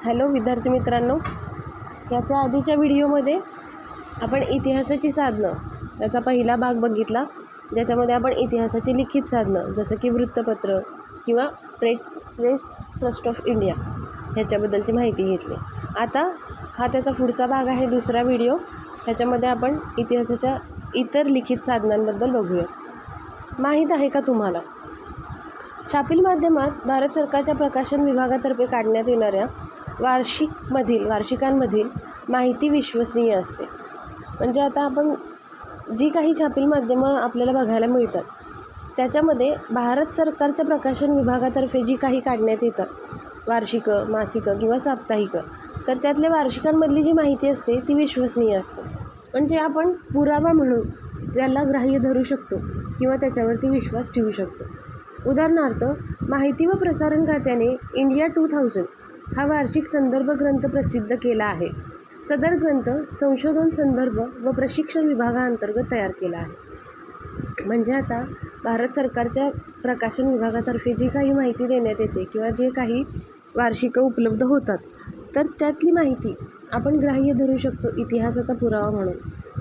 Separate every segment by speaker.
Speaker 1: Hello विद्यार्थी मित्रांनो, याच्या आधीच्या व्हिडिओमध्ये आपण इतिहासाची साधनं याचा पहिला भाग बघितला, ज्याच्यामध्ये आपण इतिहासाची लिखित साधनं जसं की वृत्तपत्र किंवा प्रेस ट्रस्ट ऑफ इंडिया ह्याच्याबद्दलची माहिती घेतली. आता हा त्याचा पुढचा भाग आहे, दुसरा व्हिडिओ. ह्याच्यामध्ये आपण इतिहासाच्या इतर लिखित साधनांबद्दल बघूया. माहीत आहे का तुम्हाला, छापील माध्यमात भारत सरकारच्या प्रकाशन विभागातर्फे काढण्यात येणाऱ्या वार्षिकांमधील माहिती विश्वसनीय असते. म्हणजे आता आपण जी काही छापील माध्यमं आपल्याला बघायला मिळतात, त्याच्यामध्ये भारत सरकारच्या प्रकाशन विभागातर्फे जी काही काढण्यात येतात वार्षिकं, मासिकं किंवा साप्ताहिकं, तर त्यातल्या वार्षिकांमधली जी माहिती असते ती विश्वसनीय असते. म्हणजे आपण पुरावा म्हणून त्याला ग्राह्य धरू शकतो किंवा त्याच्यावरती विश्वास ठेवू शकतो. उदाहरणार्थ, माहिती व प्रसारण खात्याने इंडिया 2000 हा वार्षिक संदर्भ ग्रंथ प्रसिद्ध केला आहे. सदर ग्रंथ संशोधन, संदर्भ व प्रशिक्षण विभागाअंतर्गत तयार केला आहे. म्हणजे आता भारत सरकारच्या प्रकाशन विभागातर्फे जी काही माहिती देण्यात येते किंवा जे काही वार्षिकं उपलब्ध होतात, तर त्यातली माहिती आपण ग्राह्य धरू शकतो इतिहासाचा पुरावा म्हणून.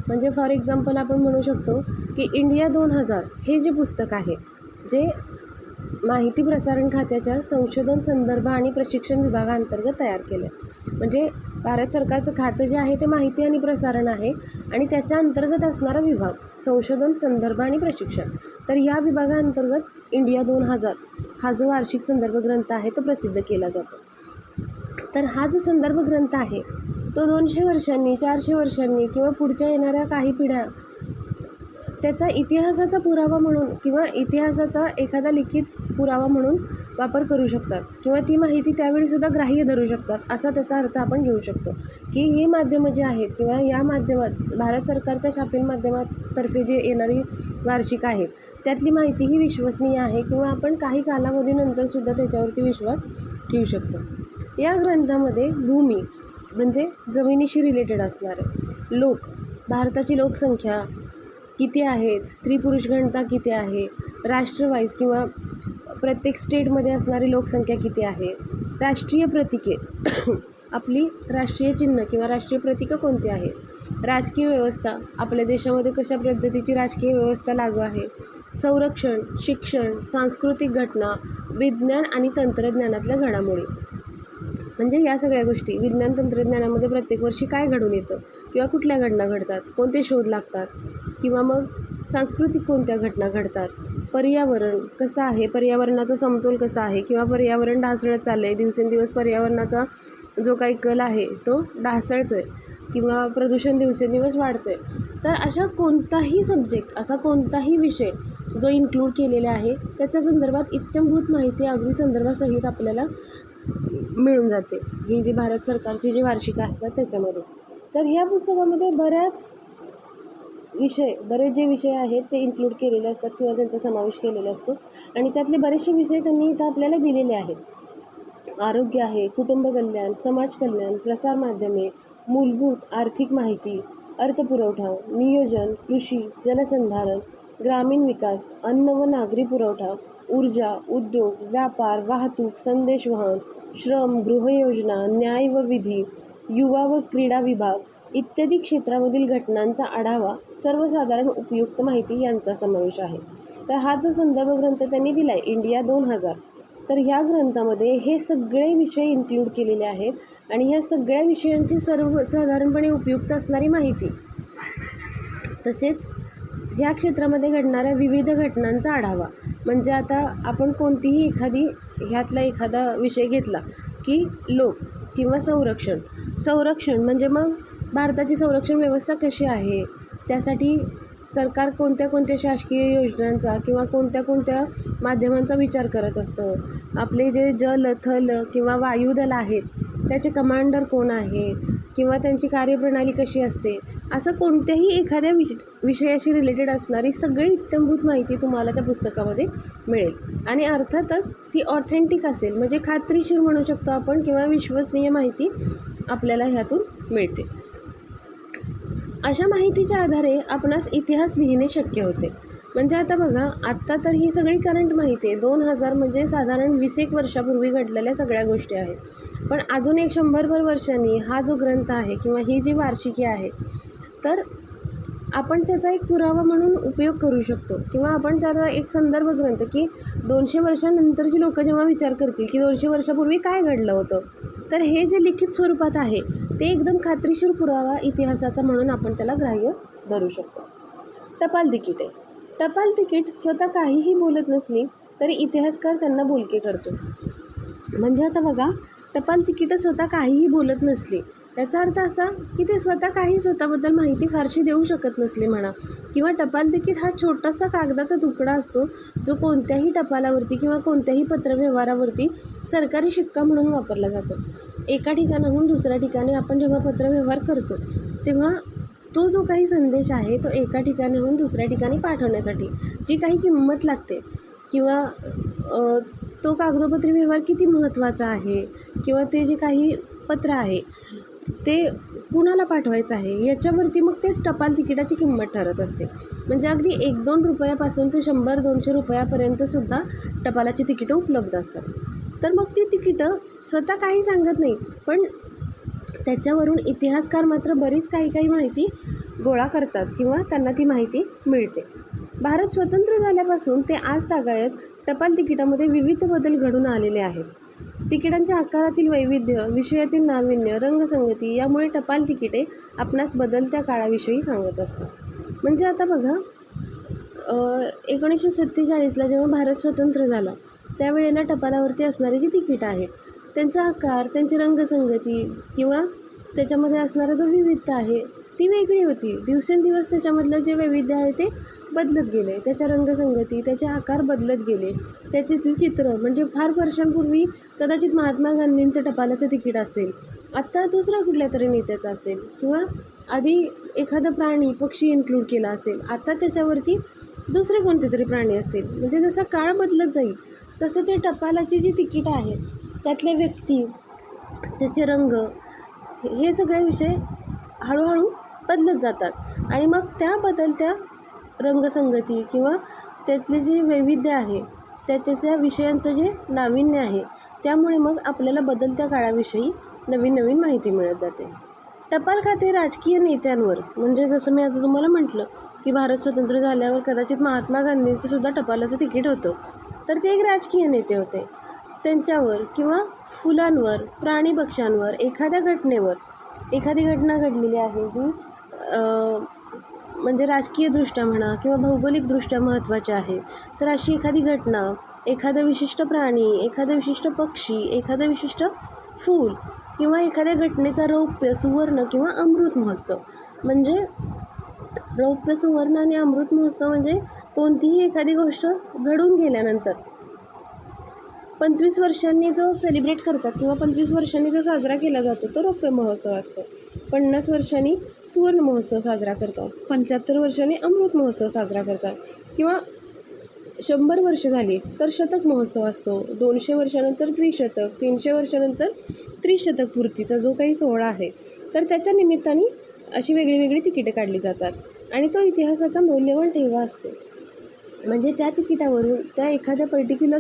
Speaker 1: म्हणजे फॉर एक्झाम्पल आपण म्हणू शकतो की इंडिया 2000 हे जे पुस्तक आहे, जे माहिती प्रसारण खात्याच्या संशोधन, संदर्भ आणि प्रशिक्षण विभागाअंतर्गत तयार केले. म्हणजे भारत सरकारचं खातं जे आहे ते माहिती आणि प्रसारण आहे, आणि त्याच्या अंतर्गत असणारा विभाग संशोधन, संदर्भ आणि प्रशिक्षण. तर या विभागाअंतर्गत इंडिया 2000 हा जो वार्षिक संदर्भ ग्रंथ आहे तो प्रसिद्ध केला जातो. तर हा जो संदर्भ ग्रंथ आहे तो 200 वर्षांनी, 400 वर्षांनी किंवा पुढच्या येणाऱ्या काही पिढ्या त्याचा इतिहासाचा पुरावा म्हणून किंवा इतिहासाचा एखादा लिखित पुरावा म्हणून वापर करू शकतात किंवा ती माहिती त्यावेळीसुद्धा ग्राह्य धरू शकतात, असा त्याचा अर्थ आपण घेऊ शकतो. की ही माध्यमं जी आहेत किंवा या माध्यमात भारत सरकारच्या छापील माध्यमातर्फे जे येणारी वार्षिक आहेत, त्यातली माहिती ही विश्वसनीय आहे किंवा आपण काही कालावधीनंतरसुद्धा त्याच्यावरती विश्वास ठेवू शकतो. या ग्रंथामध्ये भूमी म्हणजे जमिनीशी रिलेटेड असणारे, लोक, भारताची लोकसंख्या किती आहेत, स्त्री पुरुष घनता किती आहे, राष्ट्रवाईज किंवा प्रत्येक स्टेटमध्ये असणारी लोकसंख्या किती आहे, राष्ट्रीय प्रतीके आपली राष्ट्रीय चिन्ह किंवा राष्ट्रीय प्रतीकं कोणती आहे, राजकीय व्यवस्था आपल्या देशामध्ये कशा पद्धतीची राजकीय व्यवस्था लागू आहे, संरक्षण, शिक्षण, सांस्कृतिक घटना, विज्ञान आणि तंत्रज्ञानातल्या घडामोडी. म्हणजे या सगळ्या गोष्टी विज्ञान तंत्रज्ञानामध्ये प्रत्येक वर्षी काय घडून येतं किंवा कुठल्या घटना घडतात, कोणते शोध लागतात, किंवा मग सांस्कृतिक कोणत्या घटना घडतात, पर्यावरण कसं आहे, पर्यावरणाचा समतोल कसा आहे किंवा पर्यावरण ढासळत चाललं आहे, दिवसेंदिवस पर्यावरणाचा जो काही कल आहे तो ढासळतो आहे किंवा प्रदूषण दिवसेंदिवस वाढतं आहे. तर अशा कोणताही सब्जेक्ट, असा कोणताही विषय जो इन्क्लूड केलेला आहे त्याच्या संदर्भात इत्थंभूत माहिती अगदी संदर्भासहित आपल्याला मिळून जाते, ही जी भारत सरकारची जी वार्षिकं असतात त्याच्यामध्ये. तर ह्या पुस्तकामध्ये बरेच जे विषय आहेत ते इन्क्लूड केलेले असतात किंवा त्यांचा समावेश केलेला असतो, आणि त्यातले बरेचसे विषय त्यांनी इथं आपल्याला दिलेले आहेत. आरोग्य आहे, कुटुंब कल्याण, समाज कल्याण, प्रसारमाध्यमे, मूलभूत आर्थिक माहिती, अर्थपुरवठा, नियोजन, कृषी, जलसंधारण, ग्रामीण विकास, अन्न व नागरी पुरवठा, ऊर्जा, उद्योग, व्यापार, वाहतूक, संदेशवहन, श्रम, गृहयोजना, न्याय व विधी, युवा व क्रीडा विभाग इत्यादी क्षेत्रामधील घटनांचा आढावा, सर्वसाधारण उपयुक्त माहिती यांचा समावेश आहे. तर हा जो संदर्भ ग्रंथ त्यांनी दिला आहे इंडिया 2000, तर ह्या ग्रंथामध्ये हे सगळे विषय इन्क्लूड केलेले आहेत, आणि ह्या सगळ्या विषयांची सर्वसाधारणपणे उपयुक्त असणारी माहिती, तसेच ह्या क्षेत्रामध्ये घडणाऱ्या विविध घटनांचा आढावा. म्हणजे आता आपण कोणतीही ह्यातला एखादा विषय घेतला की लोक किंवा संरक्षण म्हणजे मग भारताची संरक्षण व्यवस्था कशी आहे, त्यासाठी सरकार कोणत्या शासकीय योजनांचा किंवा कोणत्या माध्यमांचा विचार करत असतं, आपले जे जल, थल किंवा वायुदल आहेत त्याचे कमांडर कोण आहेत किंवा त्यांची कार्यप्रणाली कशी असते, असं कोणत्याही एखाद्या विषयाशी रिलेटेड असणारी सगळी इत्थंभूत माहिती तुम्हाला त्या पुस्तकामध्ये मिळेल. आणि अर्थातच ती ऑथेंटिक असेल, म्हणजे खात्रीशीर म्हणू शकतो आपण, किंवा विश्वसनीय माहिती आपल्याला ह्यातून मिळते. अशा माहितीच्या आधारे आपणास इतिहास लिहिणे शक्य होते. म्हणजे आता बघा, आत्ता तर ही सगळी करंट माहिती आहे. 2000 म्हणजे साधारण 20 वर्षापूर्वी घडलेल्या सगळ्या गोष्टी आहेत. पण अजून एक 100भर वर्षांनी हा जो ग्रंथ आहे किंवा ही जी वार्षिकी आहे, तर आपण त्याचा एक पुरावा म्हणून उपयोग करू शकतो किंवा आपण त्याला एक संदर्भ ग्रंथ, की 200 वर्षानंतरची लोकं जेव्हा विचार करतील की 200 वर्षापूर्वी काय घडलं होतं, तर हे जे लिखित स्वरूपात आहे ते एकदम खात्रीशीर पुरावा इतिहासाचा म्हणून आपण त्याला ग्राह्य धरू शकतो. टपाल तिकीट आहे. टपाल तिकीट स्वतः काहीही बोलत नसली तरी इतिहासकार त्यांना बोलके करतो. म्हणजे आता बघा, टपाल तिकीटं स्वतः काहीही बोलत नसली, याचा अर्थ असा की ते स्वतःबद्दल माहिती फारशी देऊ शकत नसली म्हणा, किंवा टपाल तिकीट हा छोटासा कागदाचा तुकडा असतो जो कोणत्याही टपालावरती किंवा कोणत्याही पत्रव्यवहारावरती सरकारी शिक्का म्हणून वापरला जातो. एका ठिकाणाहून दुसऱ्या ठिकाणी आपण जेव्हा पत्रव्यवहार करतो तेव्हा तो जो काही संदेश आहे तो एका ठिकाणाहून दुसऱ्या ठिकाणी पाठवण्यासाठी जी काही किंमत लागते किंवा तो कागदोपत्री व्यवहार किती महत्त्वाचा आहे किंवा ते जे काही पत्र आहे ते कुणाला पाठवायचं आहे याच्यावरती मग ते टपाल तिकिटाची किंमत ठरत असते. म्हणजे अगदी 1-2 रुपयापासून ते 100-200 रुपयापर्यंतसुद्धा टपालाची तिकीटं उपलब्ध असतात. तर मग ती तिकीटं स्वतः काही सांगत नाही, पण त्याच्यावरून इतिहासकार मात्र बरीच काही माहिती गोळा करतात किंवा त्यांना ती माहिती मिळते. भारत स्वतंत्र झाल्यापासून ते आज तागायत टपाल तिकिटामध्ये विविध बदल घडून आलेले आहेत. तिकिटांच्या आकारातील वैविध्य, विषयातील नाविन्य, रंगसंगती यामुळे टपाल तिकिटे आपणास बदलत्या काळाविषयी सांगत असतात. म्हणजे आता बघा, 1947ला जेव्हा भारत स्वतंत्र झाला त्यावेळेला टपालावरती असणारी जी तिकीटं आहेत त्यांचा आकार, त्यांची रंगसंगती किंवा त्याच्यामध्ये असणारा जो विविधता आहे ती वेगळी होती. दिवसेंदिवस त्याच्यामधलं जे वैविध्य आहे ते बदलत गेले, त्याच्या रंगसंगती, त्याचे आकार बदलत गेले, त्याच्यातील चित्र. म्हणजे फार वर्षांपूर्वी कदाचित महात्मा गांधींचं टपालाचं तिकीट असेल, आत्ता दुसरा कुठल्या तरी नेत्याचं असेल, किंवा आधी एखादा प्राणी पक्षी इन्क्लूड केला असेल, आता त्याच्यावरती दुसरे कोणते तरी प्राणी असेल. म्हणजे जसा काळ बदलत जाईल तसं ते टपालाची जी तिकीटं आहेत त्यातल्या व्यक्ती, त्याचे रंग, हे सगळे विषय हळूहळू बदलत जातात आणि मग त्या बदलत्या रंगसंगती किंवा त्यातले जे वैविध्य आहे त्याच्या विषयांचं जे नाविन्य आहे त्यामुळे मग आपल्याला बदलत्या काळाविषयी नवीन माहिती मिळत जाते. टपाल खाते राजकीय नेत्यांवर, म्हणजे जसं मी आता तुम्हाला म्हटलं की भारत स्वतंत्र झाल्यावर कदाचित महात्मा गांधींचं सुद्धा टपालाचं तिकीट होतं, तर ते एक राजकीय नेते होते, त्यांच्यावर किंवा फुलांवर, प्राणी पक्ष्यांवर, एखाद्या घटनेवर, एखादी घटना घडलेली आहे जी म्हणजे राजकीयदृष्ट्या म्हणा किंवा भौगोलिकदृष्ट्या महत्त्वाची आहे, तर अशी एखादी घटना, एखादा विशिष्ट प्राणी, एखादा विशिष्ट पक्षी, एखादं विशिष्ट फूल किंवा एखाद्या घटनेचा रौप्य, सुवर्ण किंवा अमृत महोत्सव. म्हणजे रौप्य, सुवर्ण आणि अमृत महोत्सव म्हणजे कोणतीही एखादी गोष्ट घडून गेल्यानंतर 25 वर्षांनी जो सेलिब्रेट करतात किंवा 25 वर्षांनी जो साजरा केला जातो तो रौप्य महोत्सव असतो. 50 वर्षांनी सुवर्ण महोत्सव साजरा करतात, 75 वर्षांनी अमृत महोत्सव साजरा करतात, किंवा 100 वर्ष झाली तर शतक महोत्सव असतो, 200 वर्षानंतर द्विशतक, 300 वर्षानंतर त्रिशतक पूर्तीचा जो काही सोहळा आहे तर त्याच्या निमित्ताने अशी वेगळी तिकीटे काढली जातात आणि तो इतिहासाचा मौल्यवान ठेवा असतो. म्हणजे त्या तिकिटावरून त्या एखाद्या पर्टिक्युलर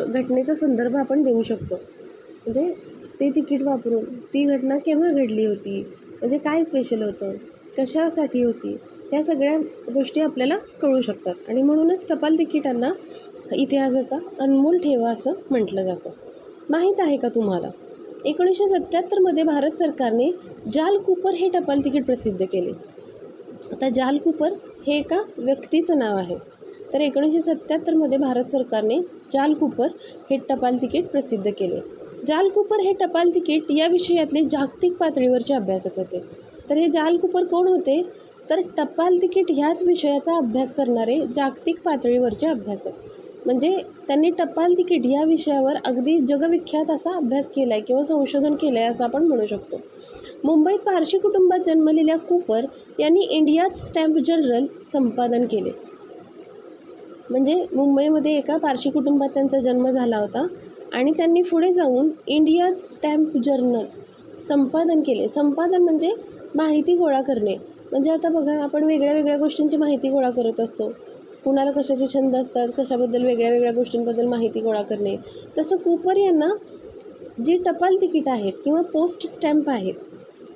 Speaker 1: घटनेचा संदर्भ आपण देऊ शकतो. म्हणजे ते तिकीट वापरून ती घटना केव्हा घडली होती, म्हणजे काय स्पेशल होतं, कशासाठी होती, ह्या सगळ्या गोष्टी आपल्याला कळू शकतात आणि म्हणूनच टपाल तिकिटांना इतिहासाचा अनमोल ठेवा असं म्हटलं जातं. माहीत आहे का तुम्हाला, 1977मध्ये भारत सरकारने जाल कूपर हे टपाल तिकीट प्रसिद्ध केले. आता जाल कूपर हे एका व्यक्तीचं नाव आहे. तर 1977मध्ये भारत सरकारने जाल कूपर हे टपाल तिकीट प्रसिद्ध केले. जाल कूपर हे टपाल तिकीट या विषयातले जागतिक पातळीवरचे अभ्यासक होते. तर हे जाल कूपर कोण होते, तर टपाल तिकीट ह्याच विषयाचा अभ्यास करणारे जागतिक पातळीवरचे अभ्यासक. म्हणजे त्यांनी टपाल तिकीट या विषयावर अगदी जगविख्यात असा अभ्यास केला आहे किंवा संशोधन केलं आहे असं आपण म्हणू शकतो. मुंबईत पारशी कुटुंबात जन्मलेल्या कूपर यांनी इंडियाज स्टॅम्प जनरल संपादन केले. म्हणजे मुंबईमध्ये एका पारशी कुटुंबात त्यांचा जन्म झाला होता आणि त्यांनी पुढे जाऊन इंडियाज स्टॅम्प जर्नल संपादन केले. संपादन म्हणजे माहिती गोळा करणे. म्हणजे आता बघा, आपण वेगळ्या गोष्टींची माहिती गोळा करत असतो. कुणाला कशाचे छंद असतात, कशाबद्दल वेगळ्या वेगळ्या गोष्टींबद्दल माहिती गोळा करणे, तसं कूपर यांना जी टपाल तिकीट आहेत किंवा पोस्ट स्टॅम्प आहेत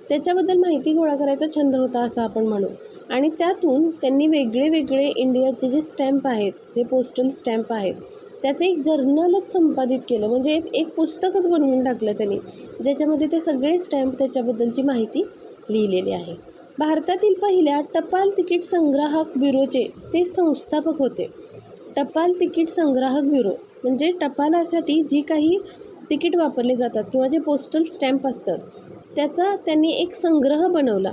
Speaker 1: त्याच्याबद्दल माहिती गोळा करायचा छंद होता असं आपण म्हणू. आणि त्यातून त्यांनी वेगळे वेगळे इंडियाचे जे स्टॅम्प आहेत, जे पोस्टल स्टॅम्प आहेत, त्याचं एक जर्नलच संपादित केलं. म्हणजे एक पुस्तकच बनवून टाकलं त्यांनी, ज्याच्यामध्ये ते सगळे स्टॅम्प त्याच्याबद्दलची माहिती लिहिलेली आहे. भारतातील पहिल्या टपाल तिकीट संग्राहक ब्युरोचे ते संस्थापक होते. टपाल तिकीट संग्राहक ब्युरो म्हणजे टपालासाठी जी काही तिकीट वापरले जातात किंवा जे पोस्टल स्टॅम्प असतात त्याचा त्यांनी एक संग्रह बनवला.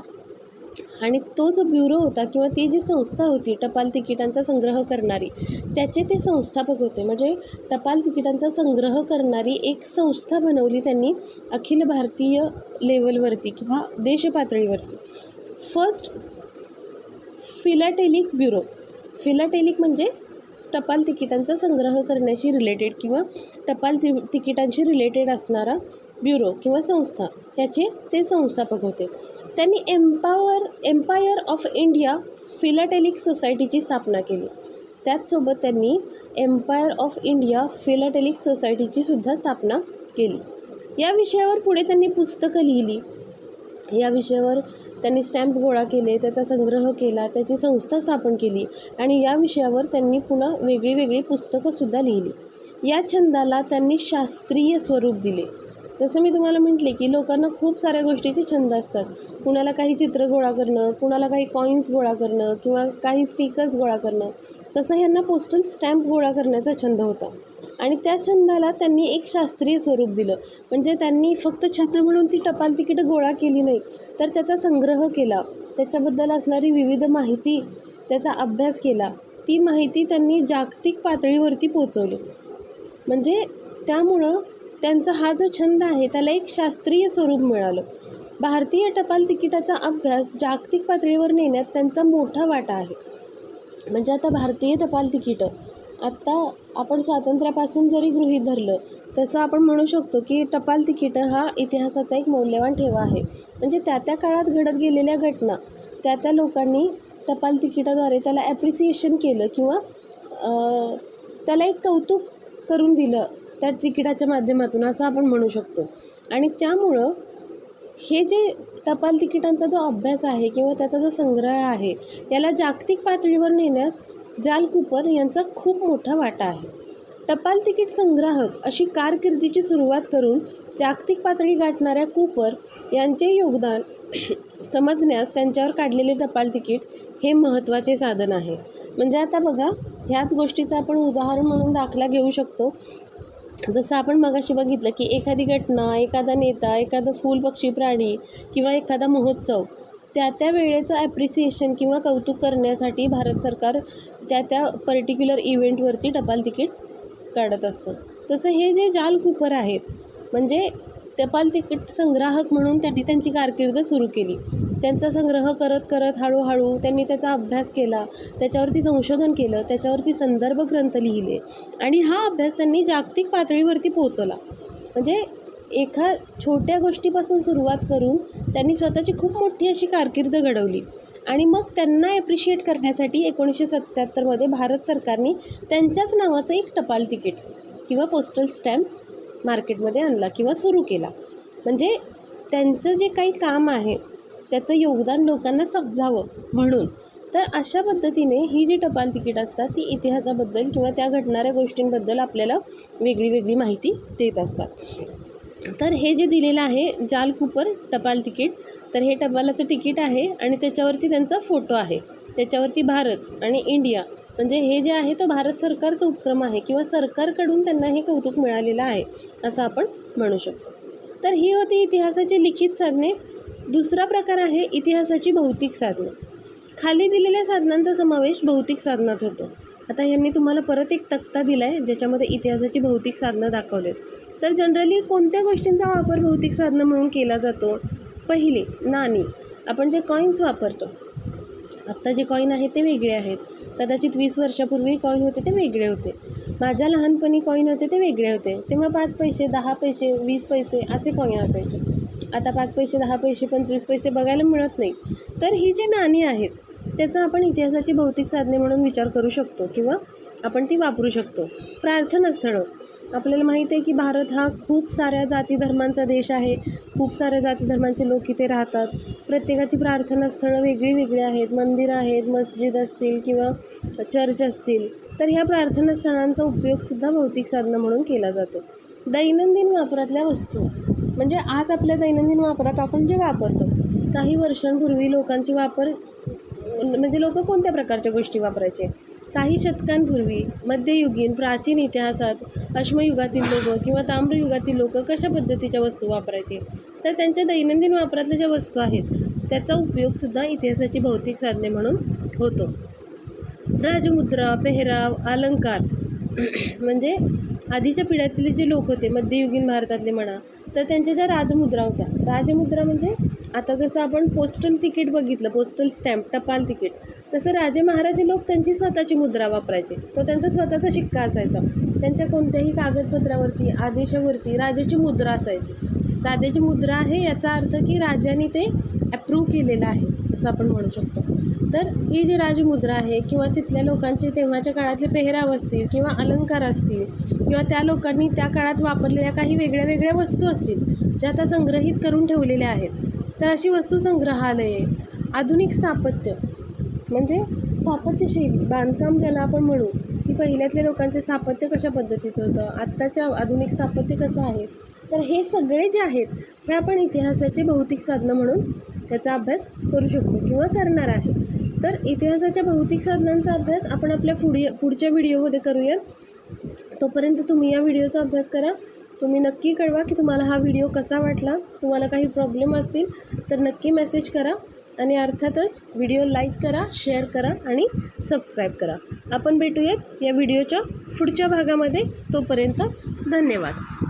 Speaker 1: आणि तो जो ब्युरो होता किंवा ती जी संस्था होती टपाल तिकिटांचा संग्रह करणारी, त्याचे ते संस्थापक होते. म्हणजे टपाल तिकिटांचा संग्रह करणारी एक संस्था बनवली त्यांनी अखिल भारतीय लेवलवरती किंवा देशपातळीवरती. First philatelic bureau. फिलाटेलिक म्हणजे टपाल तिकिटांचा संग्रह करण्याशी रिलेटेड किंवा टपाल तिकिटांशी रिलेटेड असणारा ब्युरो किंवा संस्था, याचे ते संस्थापक होते. त्यांनी एम्पायर ऑफ इंडिया फिलाटेलिक सोसायटीची स्थापना केली. त्याचसोबत त्यांनी एम्पायर ऑफ इंडिया फिलाटेलिक सोसायटीची सुद्धा स्थापना केली. या विषयावर पुढे त्यांनी पुस्तकं लिहिली, या विषयावर त्यांनी स्टॅम्प गोळा केले, त्याचा संग्रह केला, त्याची संस्था स्थापन केली आणि या विषयावर त्यांनी पुन्हा वेगळी वेगळी पुस्तकंसुद्धा लिहिली. या छंदाला त्यांनी शास्त्रीय स्वरूप दिले. जसं मी तुम्हाला म्हटले की लोकांना खूप साऱ्या गोष्टीचे छंद असतात. कुणाला काही चित्र गोळा करणं, कुणाला काही कॉईन्स गोळा करणं किंवा काही स्टिकर्स गोळा करणं, तसं ह्यांना पोस्टल स्टॅम्प गोळा करण्याचा छंद होता. आणि त्या छंदाला त्यांनी एक शास्त्रीय स्वरूप दिलं. म्हणजे त्यांनी फक्त छंद म्हणून ती टपाल तिकीटं गोळा केली नाहीत, तर त्याचा संग्रह केला, त्याच्याबद्दल असणारी विविध माहिती, त्याचा अभ्यास केला. ती माहिती त्यांनी जागतिक पातळीवरती पोचवली. म्हणजे त्यामुळं त्यांचा हा जो छंद आहे त्याला एक शास्त्रीय स्वरूप मिळालं. भारतीय टपाल तिकिटाचा अभ्यास जागतिक पातळीवर नेण्यात त्यांचा मोठा वाटा आहे. म्हणजे आता भारतीय टपाल तिकीटं आत्ता आपण स्वातंत्र्यापासून जरी गृहीत धरलं तसं आपण म्हणू शकतो की टपाल तिकीटं हा इतिहासाचा एक मौल्यवान ठेवा आहे. म्हणजे त्या त्या काळात घडत गेलेल्या घटना त्या त्या लोकांनी टपाल तिकिटाद्वारे त्याला ॲप्रिसिएशन केलं किंवा त्याला एक कौतुक करून दिलं त्या तिकिटाच्या माध्यमातून असं आपण म्हणू शकतो. आणि त्यामुळं हे जे टपाल तिकिटांचा जो अभ्यास आहे किंवा त्याचा जो संग्रह आहे याला जागतिक पातळीवर नेण्यात जाल कूपर यांचा खूप मोठा वाटा आहे. टपाल तिकीट संग्राहक अशी कारकिर्दीची सुरुवात करून जागतिक पातळी गाठणाऱ्या कूपर यांचे योगदान समजण्यास त्यांच्यावर काढलेले टपाल तिकीट हे महत्त्वाचे साधन आहे. म्हणजे आता बघा, ह्याच गोष्टीचं आपण उदाहरण म्हणून दाखला घेऊ शकतो. जसं आपण मगाशी बघितलं की एखादी घटना, एखादा नेता, एखादं फूल, पक्षी, प्राणी किंवा एखादा महोत्सव त्या वेळेचं ॲप्रिसिएशन किंवा कौतुक करण्यासाठी भारत सरकार त्या पर्टिक्युलर इव्हेंटवरती टपाल तिकीट काढत असतं. तसं हे जे जाल कूपर आहेत म्हणजे टपाल तिकीट संग्राहक म्हणून त्यांनी त्यांची कारकीर्द सुरू केली. त्यांचा संग्रह करत करत हळूहळू त्यांनी त्याचा अभ्यास केला, त्याच्यावरती संशोधन केलं, त्याच्यावरती संदर्भ ग्रंथ लिहिले आणि हा अभ्यास त्यांनी जागतिक पातळीवरती पोहोचवला. म्हणजे एका छोट्या गोष्टीपासून सुरुवात करून त्यांनी स्वतःची खूप मोठी अशी कारकीर्द घडवली. आणि मग त्यांना ॲप्रिशिएट करण्यासाठी 1977मध्ये भारत सरकारने त्यांच्याच नावाचं एक टपाल तिकीट किंवा पोस्टल स्टॅम्प मार्केटमध्ये आणला किंवा सुरू केला. म्हणजे त्यांचं जे काही काम आहे त्याचं योगदान लोकांना समजावं म्हणून. तर अशा पद्धतीने ही जी टपाल तिकीट असतात ती इतिहासाबद्दल किंवा त्या घडणाऱ्या गोष्टींबद्दल आपल्याला वेगळी वेगळी माहिती देत असतात. तर हे जे दिलेलं आहे जाल कूपर टपाल तिकीट, तर हे टपालाचं तिकीट आहे आणि त्याच्यावरती त्यांचा फोटो आहे, त्याच्यावरती भारत आणि इंडिया म्हणजे हे जे आहे तो भारत सरकारचा उपक्रम आहे किंवा सरकारकडून त्यांना हे कौतुक मिळालेलं आहे असं आपण म्हणू शकतो. तर ही होती इतिहासाची लिखित साधने. दुसरा प्रकार आहे इतिहासाची भौतिक साधनं. खाली दिलेल्या साधनांचा समावेश भौतिक साधनात होतो. आता यांनी तुम्हाला परत एक तक्ता दिला आहे ज्याच्यामध्ये इतिहासाची भौतिक साधनं दाखवलेत. तर जनरली कोणत्या गोष्टींचा वापर भौतिक साधनं म्हणून केला जातो? पहिले, नाणी. आपण जे कॉईन्स वापरतो, आत्ता जे कॉईन आहेत ते वेगळे आहेत. कदाचित 20 वर्षापूर्वी कॉईन होते ते वेगळे होते. माझ्या लहानपणी कॉईन होते ते वेगळे होते. तेव्हा 5 पैसे, 10 पैसे, 20 पैसे असे कॉईन असायचे. आता 5 पैसे, 10 पैसे, 25 पैसे बघायला मिळत नाही. तर ही जी नाणी आहेत त्याचा आपण इतिहासाची भौतिक साधने म्हणून विचार करू शकतो किंवा आपण ती वापरू शकतो. प्रार्थनास्थळं, आपल्याला माहीत आहे की भारत हा खूप साऱ्या जाती धर्मांचा देश आहे. खूप साऱ्या जाती धर्मांचे लोक इथे राहतात. प्रत्येकाची प्रार्थनास्थळं वेगळी वेगळी आहेत. मंदिरं आहेत, मस्जिद असतील किंवा चर्च असतील. तर ह्या प्रार्थनास्थळांचा उपयोगसुद्धा भौतिक साधनं म्हणून केला जातो. दैनंदिन वापरातल्या वस्तू, म्हणजे आज आपल्या दैनंदिन वापरात आपण जे वापरतो, काही वर्षांपूर्वी लोकांची वापर म्हणजे लोक कोणत्या प्रकारच्या गोष्टी वापरायचे. काही शतकांपूर्वी मध्ययुगीन प्राचीन इतिहासात अश्मयुगातील लोक किंवा ताम्रयुगातील लोक कशा पद्धतीच्या वस्तू वापरायचे, तर त्यांच्या दैनंदिन वापरातल्या ज्या वस्तू आहेत त्याचा उपयोगसुद्धा इतिहासाची भौतिक साधने म्हणून होतो. राजमुद्रा, पेहराव, अलंकार, म्हणजे आधीच्या पिढ्यातले जे लोक होते मध्ययुगीन भारतातले म्हणा, तर त्यांच्या ज्या राजमुद्रा होत्या, राजमुद्रा म्हणजे आता जसं आपण पोस्टल तिकीट बघितलं, पोस्टल स्टॅम्प, टपाल तिकीट, तसं राजे महाराजे लोक त्यांची स्वतःची मुद्रा वापरायचे. तो त्यांचा स्वतःचा शिक्का असायचा. त्यांच्या कोणत्याही कागदपत्रावरती, आदेशावरती राजाची मुद्रा असायची. राजाची मुद्रा आहे याचा अर्थ की राजाने ते ॲप्रूव्ह केलेलं आहे असं आपण म्हणू शकतो. तर ही जी राजमुद्रा आहे किंवा तिथल्या लोकांचे तेव्हाच्या काळातले पेहराव असतील किंवा अलंकार असतील किंवा त्या लोकांनी त्या काळात वापरलेल्या काही वेगळ्या वेगळ्या वस्तू असतील ज्या आता संग्रहित करून ठेवलेल्या आहेत, तर अशी वस्तू संग्रहालये. आधुनिक स्थापत्य म्हणजे स्थापत्यशैली, बांधकाम ज्याला आपण म्हणू, की पहिल्यातल्या लोकांचे स्थापत्य कशा पद्धतीचं होतं, आत्ताच्या आधुनिक स्थापत्य कसं आहे. तर हे सगळे जे आहेत हे आपण इतिहासाचे भौतिक साधनं म्हणून त्याचा अभ्यास करू शकतो किंवा करणार आहे. तर इतिहासाच्या भौतिक साधनांचा अभ्यास आपण आपल्या पुढच्या व्हिडिओमध्ये करूया. तोपर्यंत तुम्ही या व्हिडिओचा अभ्यास करा. तुम्ही नक्की कळवा की तुम्हाला हा व्हिडिओ कसा वाटला. तुम्हाला काही प्रॉब्लेम असतील तर नक्की मेसेज करा आणि अर्थातच व्हिडिओ लाईक करा, शेअर करा आणि सबस्क्राईब करा. आपण भेटूयात या व्हिडिओच्या पुढच्या भागामध्ये. तोपर्यंत धन्यवाद.